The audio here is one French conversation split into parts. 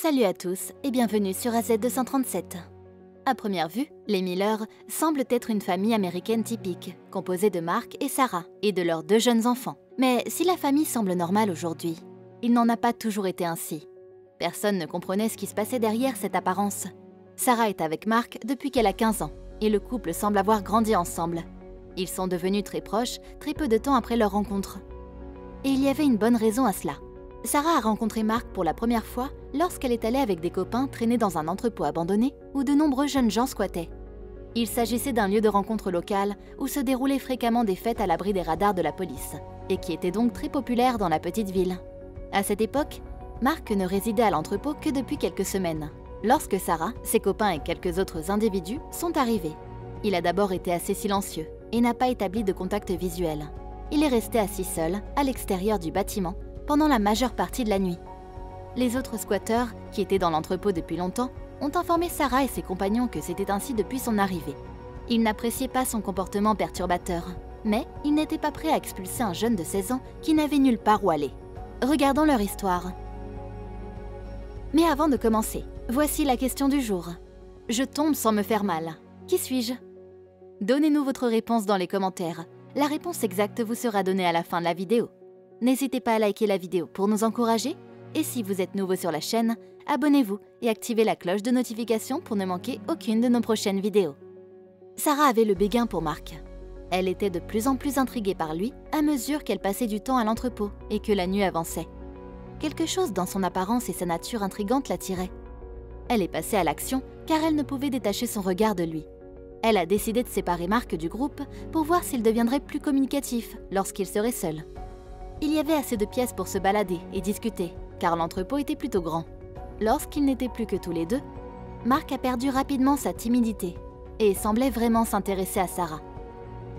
Salut à tous et bienvenue sur AZ237. À première vue, les Miller semblent être une famille américaine typique, composée de Mark et Sarah et de leurs 2 jeunes enfants. Mais si la famille semble normale aujourd'hui, il n'en a pas toujours été ainsi. Personne ne comprenait ce qui se passait derrière cette apparence. Sarah est avec Mark depuis qu'elle a 15 ans et le couple semble avoir grandi ensemble. Ils sont devenus très proches très peu de temps après leur rencontre. Et il y avait une bonne raison à cela. Sarah a rencontré Mark pour la première fois lorsqu'elle est allée avec des copains traîner dans un entrepôt abandonné où de nombreux jeunes gens squattaient. Il s'agissait d'un lieu de rencontre local où se déroulaient fréquemment des fêtes à l'abri des radars de la police et qui était donc très populaire dans la petite ville. À cette époque, Mark ne résidait à l'entrepôt que depuis quelques semaines, lorsque Sarah, ses copains et quelques autres individus sont arrivés. Il a d'abord été assez silencieux et n'a pas établi de contact visuel. Il est resté assis seul à l'extérieur du bâtiment pendant la majeure partie de la nuit. Les autres squatteurs, qui étaient dans l'entrepôt depuis longtemps, ont informé Sarah et ses compagnons que c'était ainsi depuis son arrivée. Ils n'appréciaient pas son comportement perturbateur, mais ils n'étaient pas prêts à expulser un jeune de 16 ans qui n'avait nulle part où aller. Regardons leur histoire. Mais avant de commencer, voici la question du jour. Je tombe sans me faire mal. Qui suis-je? Donnez-nous votre réponse dans les commentaires. La réponse exacte vous sera donnée à la fin de la vidéo. N'hésitez pas à liker la vidéo pour nous encourager. Et si vous êtes nouveau sur la chaîne, abonnez-vous et activez la cloche de notification pour ne manquer aucune de nos prochaines vidéos. Sarah avait le béguin pour Mark. Elle était de plus en plus intriguée par lui à mesure qu'elle passait du temps à l'entrepôt et que la nuit avançait. Quelque chose dans son apparence et sa nature intrigante l'attirait. Elle est passée à l'action car elle ne pouvait détacher son regard de lui. Elle a décidé de séparer Mark du groupe pour voir s'il deviendrait plus communicatif lorsqu'il serait seul. Il y avait assez de pièces pour se balader et discuter, car l'entrepôt était plutôt grand. Lorsqu'ils n'étaient plus que tous les deux, Mark a perdu rapidement sa timidité et semblait vraiment s'intéresser à Sarah.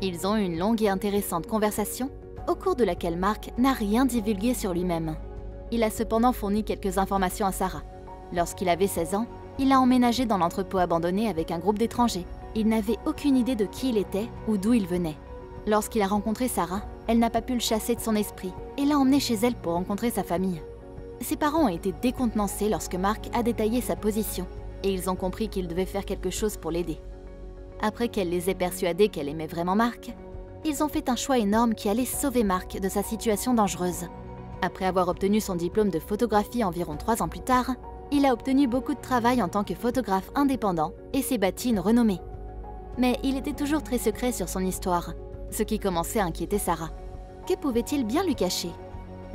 Ils ont eu une longue et intéressante conversation, au cours de laquelle Mark n'a rien divulgué sur lui-même. Il a cependant fourni quelques informations à Sarah. Lorsqu'il avait 16 ans, il a emménagé dans l'entrepôt abandonné avec un groupe d'étrangers. Il n'avait aucune idée de qui il était ou d'où il venait. Lorsqu'il a rencontré Sarah, elle n'a pas pu le chasser de son esprit et l'a emmené chez elle pour rencontrer sa famille. Ses parents ont été décontenancés lorsque Mark a détaillé sa position et ils ont compris qu'il devait faire quelque chose pour l'aider. Après qu'elle les ait persuadés qu'elle aimait vraiment Mark, ils ont fait un choix énorme qui allait sauver Mark de sa situation dangereuse. Après avoir obtenu son diplôme de photographie environ 3 ans plus tard, il a obtenu beaucoup de travail en tant que photographe indépendant et s'est bâti une renommée. Mais il était toujours très secret sur son histoire, ce qui commençait à inquiéter Sarah. Que pouvait-il bien lui cacher?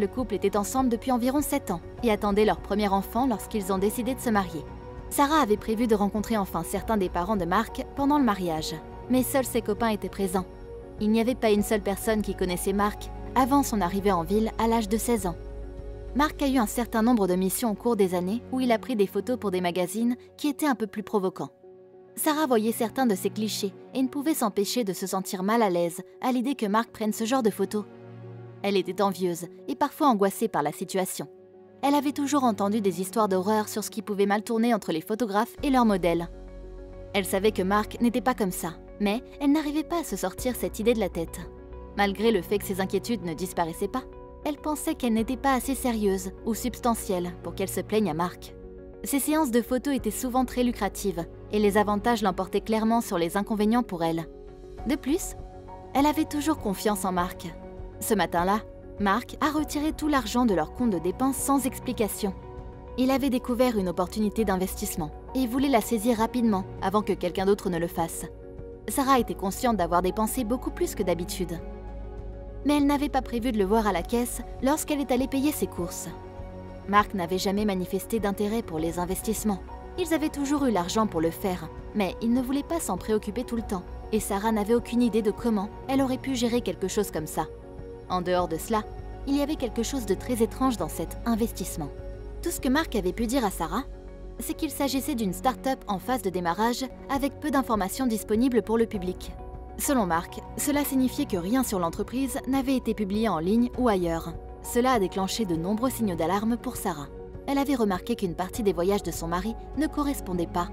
Le couple était ensemble depuis environ 7 ans et attendait leur premier enfant lorsqu'ils ont décidé de se marier. Sarah avait prévu de rencontrer enfin certains des parents de Mark pendant le mariage, mais seuls ses copains étaient présents. Il n'y avait pas une seule personne qui connaissait Mark avant son arrivée en ville à l'âge de 16 ans. Mark a eu un certain nombre de missions au cours des années où il a pris des photos pour des magazines qui étaient un peu plus provocants. Sarah voyait certains de ces clichés et ne pouvait s'empêcher de se sentir mal à l'aise à l'idée que Mark prenne ce genre de photos. Elle était envieuse et parfois angoissée par la situation. Elle avait toujours entendu des histoires d'horreur sur ce qui pouvait mal tourner entre les photographes et leurs modèles. Elle savait que Mark n'était pas comme ça, mais elle n'arrivait pas à se sortir cette idée de la tête. Malgré le fait que ses inquiétudes ne disparaissaient pas, elle pensait qu'elle n'était pas assez sérieuse ou substantielle pour qu'elle se plaigne à Mark. Ces séances de photos étaient souvent très lucratives et les avantages l'emportaient clairement sur les inconvénients pour elle. De plus, elle avait toujours confiance en Mark. Ce matin-là, Mark a retiré tout l'argent de leur compte de dépenses sans explication. Il avait découvert une opportunité d'investissement et voulait la saisir rapidement avant que quelqu'un d'autre ne le fasse. Sarah était consciente d'avoir dépensé beaucoup plus que d'habitude. Mais elle n'avait pas prévu de le voir à la caisse lorsqu'elle est allée payer ses courses. Mark n'avait jamais manifesté d'intérêt pour les investissements. Ils avaient toujours eu l'argent pour le faire, mais il ne voulait pas s'en préoccuper tout le temps. Et Sarah n'avait aucune idée de comment elle aurait pu gérer quelque chose comme ça. En dehors de cela, il y avait quelque chose de très étrange dans cet investissement. Tout ce que Mark avait pu dire à Sarah, c'est qu'il s'agissait d'une start-up en phase de démarrage avec peu d'informations disponibles pour le public. Selon Mark, cela signifiait que rien sur l'entreprise n'avait été publié en ligne ou ailleurs. Cela a déclenché de nombreux signaux d'alarme pour Sarah. Elle avait remarqué qu'une partie des voyages de son mari ne correspondait pas.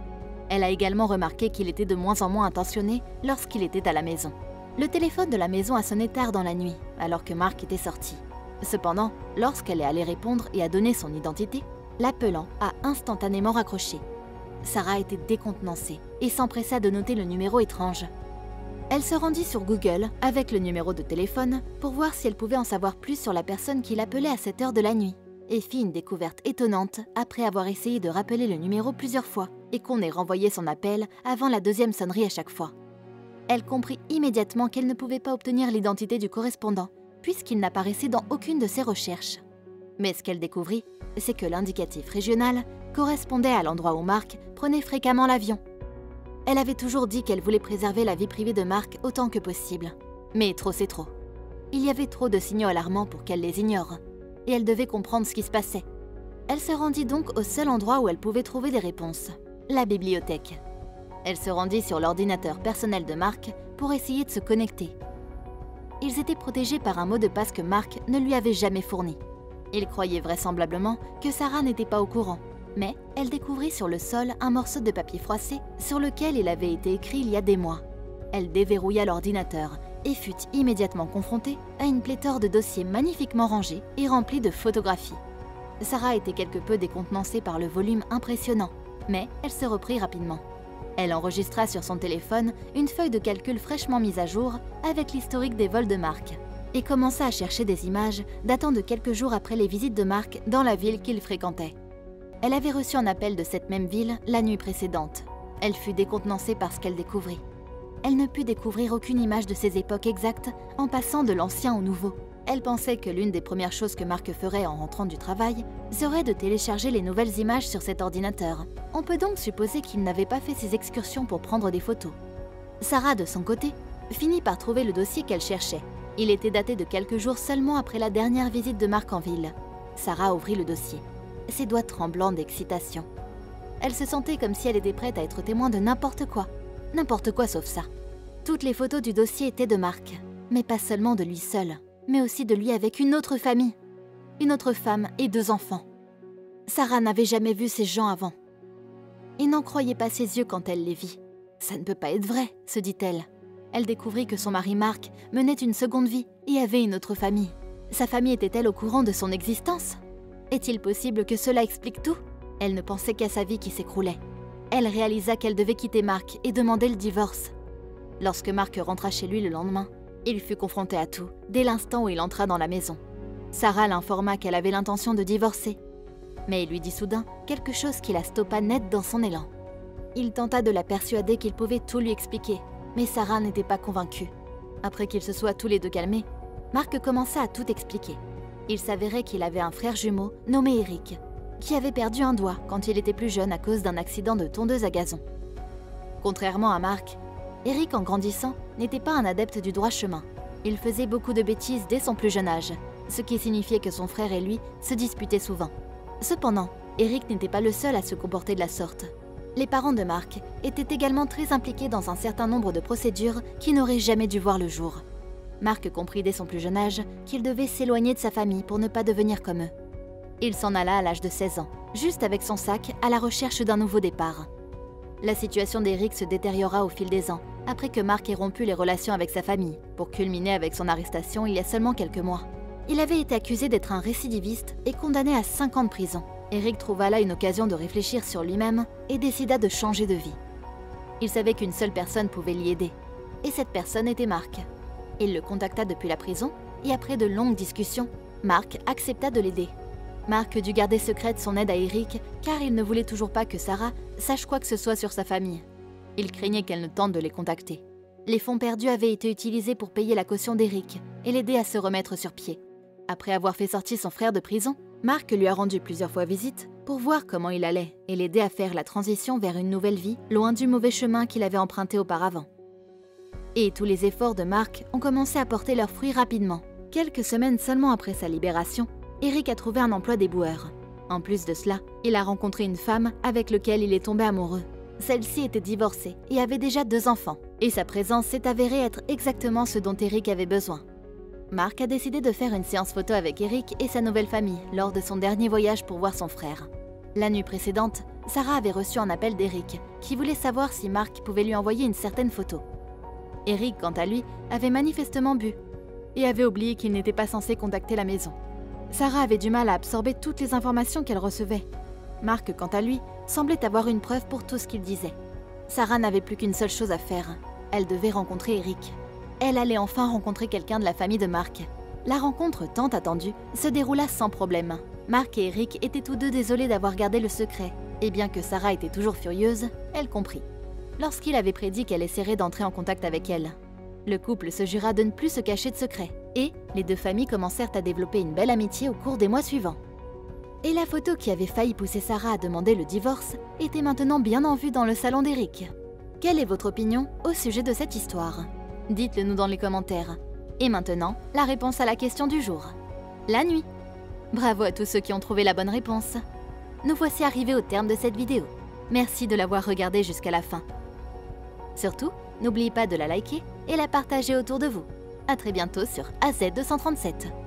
Elle a également remarqué qu'il était de moins en moins attentionné lorsqu'il était à la maison. Le téléphone de la maison a sonné tard dans la nuit, alors que Mark était sorti. Cependant, lorsqu'elle est allée répondre et a donné son identité, L'appelant a instantanément raccroché. Sarah était décontenancée et s'empressa de noter le numéro étrange. Elle se rendit sur Google avec le numéro de téléphone pour voir si elle pouvait en savoir plus sur la personne qui l'appelait à cette heure de la nuit et fit une découverte étonnante après avoir essayé de rappeler le numéro plusieurs fois et qu'on ait renvoyé son appel avant la deuxième sonnerie à chaque fois. Elle comprit immédiatement qu'elle ne pouvait pas obtenir l'identité du correspondant puisqu'il n'apparaissait dans aucune de ses recherches. Mais ce qu'elle découvrit, c'est que l'indicatif régional correspondait à l'endroit où Mark prenait fréquemment l'avion. Elle avait toujours dit qu'elle voulait préserver la vie privée de Mark autant que possible. Mais trop c'est trop. Il y avait trop de signaux alarmants pour qu'elle les ignore, et elle devait comprendre ce qui se passait. Elle se rendit donc au seul endroit où elle pouvait trouver des réponses, la bibliothèque. Elle se rendit sur l'ordinateur personnel de Mark pour essayer de se connecter. Ils étaient protégés par un mot de passe que Mark ne lui avait jamais fourni. Il croyait vraisemblablement que Sarah n'était pas au courant, mais elle découvrit sur le sol un morceau de papier froissé sur lequel il avait été écrit il y a des mois. Elle déverrouilla l'ordinateur et fut immédiatement confrontée à une pléthore de dossiers magnifiquement rangés et remplis de photographies. Sarah était quelque peu décontenancée par le volume impressionnant, mais elle se reprit rapidement. Elle enregistra sur son téléphone une feuille de calcul fraîchement mise à jour avec l'historique des vols de Mark et commença à chercher des images datant de quelques jours après les visites de Mark dans la ville qu'il fréquentait. Elle avait reçu un appel de cette même ville la nuit précédente. Elle fut décontenancée par ce qu'elle découvrit. Elle ne put découvrir aucune image de ces époques exactes en passant de l'ancien au nouveau. Elle pensait que l'une des premières choses que Mark ferait en rentrant du travail serait de télécharger les nouvelles images sur cet ordinateur. On peut donc supposer qu'il n'avait pas fait ses excursions pour prendre des photos. Sarah, de son côté, finit par trouver le dossier qu'elle cherchait. Il était daté de quelques jours seulement après la dernière visite de Mark en ville. Sarah ouvrit le dossier, ses doigts tremblants d'excitation. Elle se sentait comme si elle était prête à être témoin de n'importe quoi. N'importe quoi sauf ça. Toutes les photos du dossier étaient de Mark, mais pas seulement de lui seul, mais aussi de lui avec une autre famille, une autre femme et 2 enfants. Sarah n'avait jamais vu ces gens avant. Et n'en croyait pas ses yeux quand elle les vit. Ça ne peut pas être vrai, se dit-elle. Elle découvrit que son mari Mark menait une seconde vie et avait une autre famille. Sa famille était-elle au courant de son existence? Est-il possible que cela explique tout? Elle ne pensait qu'à sa vie qui s'écroulait. Elle réalisa qu'elle devait quitter Mark et demander le divorce. Lorsque Mark rentra chez lui le lendemain, il fut confronté à tout, dès l'instant où il entra dans la maison. Sarah l'informa qu'elle avait l'intention de divorcer. Mais il lui dit soudain quelque chose qui la stoppa net dans son élan. Il tenta de la persuader qu'il pouvait tout lui expliquer, mais Sarah n'était pas convaincue. Après qu'ils se soient tous les deux calmés, Mark commença à tout expliquer. Il s'avérait qu'il avait un frère jumeau nommé Eric, qui avait perdu un doigt quand il était plus jeune à cause d'un accident de tondeuse à gazon. Contrairement à Mark, Eric, en grandissant, n'était pas un adepte du droit chemin. Il faisait beaucoup de bêtises dès son plus jeune âge, ce qui signifiait que son frère et lui se disputaient souvent. Cependant, Eric n'était pas le seul à se comporter de la sorte. Les parents de Mark étaient également très impliqués dans un certain nombre de procédures qui n'auraient jamais dû voir le jour. Mark comprit dès son plus jeune âge qu'il devait s'éloigner de sa famille pour ne pas devenir comme eux. Il s'en alla à l'âge de 16 ans, juste avec son sac, à la recherche d'un nouveau départ. La situation d'Eric se détériora au fil des ans, après que Mark ait rompu les relations avec sa famille, pour culminer avec son arrestation il y a seulement quelques mois. Il avait été accusé d'être un récidiviste et condamné à 5 ans de prison. Eric trouva là une occasion de réfléchir sur lui-même et décida de changer de vie. Il savait qu'une seule personne pouvait l'y aider, et cette personne était Mark. Il le contacta depuis la prison, et après de longues discussions, Mark accepta de l'aider. Mark dut garder secrète son aide à Eric, car il ne voulait toujours pas que Sarah sache quoi que ce soit sur sa famille. Il craignait qu'elle ne tente de les contacter. Les fonds perdus avaient été utilisés pour payer la caution d'Eric et l'aider à se remettre sur pied. Après avoir fait sortir son frère de prison, Mark lui a rendu plusieurs fois visite pour voir comment il allait et l'aider à faire la transition vers une nouvelle vie, loin du mauvais chemin qu'il avait emprunté auparavant. Et tous les efforts de Mark ont commencé à porter leurs fruits rapidement. Quelques semaines seulement après sa libération, Eric a trouvé un emploi d'éboueur. En plus de cela, il a rencontré une femme avec laquelle il est tombé amoureux. Celle-ci était divorcée et avait déjà 2 enfants, et sa présence s'est avérée être exactement ce dont Eric avait besoin. Mark a décidé de faire une séance photo avec Eric et sa nouvelle famille lors de son dernier voyage pour voir son frère. La nuit précédente, Sarah avait reçu un appel d'Eric qui voulait savoir si Mark pouvait lui envoyer une certaine photo. Eric, quant à lui, avait manifestement bu et avait oublié qu'il n'était pas censé contacter la maison. Sarah avait du mal à absorber toutes les informations qu'elle recevait. Mark, quant à lui, semblait avoir une preuve pour tout ce qu'il disait. Sarah n'avait plus qu'une seule chose à faire. Elle devait rencontrer Eric. Elle allait enfin rencontrer quelqu'un de la famille de Mark. La rencontre tant attendue se déroula sans problème. Mark et Eric étaient tous deux désolés d'avoir gardé le secret, et bien que Sarah était toujours furieuse, elle comprit. Lorsqu'il avait prédit qu'elle essaierait d'entrer en contact avec elle, le couple se jura de ne plus se cacher de secret, et les deux familles commencèrent à développer une belle amitié au cours des mois suivants. Et la photo qui avait failli pousser Sarah à demander le divorce était maintenant bien en vue dans le salon d'Eric. Quelle est votre opinion au sujet de cette histoire? Dites-le nous dans les commentaires. Et maintenant, la réponse à la question du jour. La nuit. Bravo à tous ceux qui ont trouvé la bonne réponse. Nous voici arrivés au terme de cette vidéo. Merci de l'avoir regardée jusqu'à la fin. Surtout, n'oubliez pas de la liker et la partager autour de vous. À très bientôt sur AZ237.